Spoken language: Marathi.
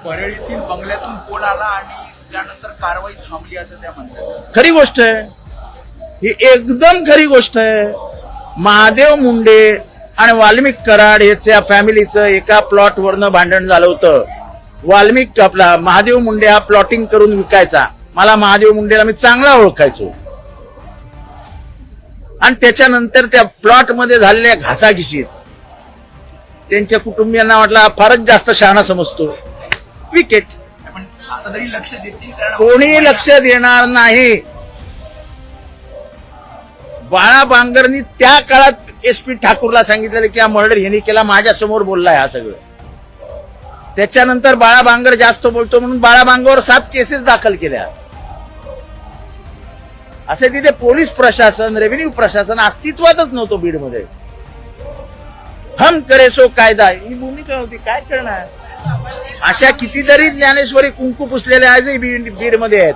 परळीतील बंगल्यातून फोन आला आणि त्यानंतर कारवाई थांबली असं त्या म्हणतात. खरी गोष्ट आहे ही, एकदम खरी गोष्ट आहे. महादेव मुंडे आणि वाल्मिक कराड याच्या फॅमिलीचं एका प्लॉटवरनं भांडण झालं होतं. वाल्मिक आपला महादेव मुंडे हा प्लॉटिंग करून विकायचा. मला महादेव मुंडेला मी चांगला ओळखायचो आणि त्याच्यानंतर त्या प्लॉट मध्ये झालेल्या घासाघिशीत त्यांच्या कुटुंबियांना वाटला फारच जास्त शहाणा समजतो, विकेट. पण आता तरी लक्ष देतील कारण कोणी लक्ष देणार नाही. बाळा बांगरनी त्या काळात एसपी ठाकूरला सांगितलेलं की हा मर्डर ह्यांनी केला, माझ्या समोर बोललाय हा सगळं. त्याच्यानंतर बाळा बांगर जास्त बोलतो म्हणून बाळा बांगरवर 7 केसेस दाखल केल्या. असे तिथे पोलीस प्रशासन, रेव्हेन्यू प्रशासन अस्तित्वातच नव्हतं बीडमध्ये. हम करे सो कायदा ही भूमिका होती. काय करणार? अशा कितीतरी ज्ञानेश्वरी कुंकू पुसलेल्या आजही बीडमध्ये आहेत.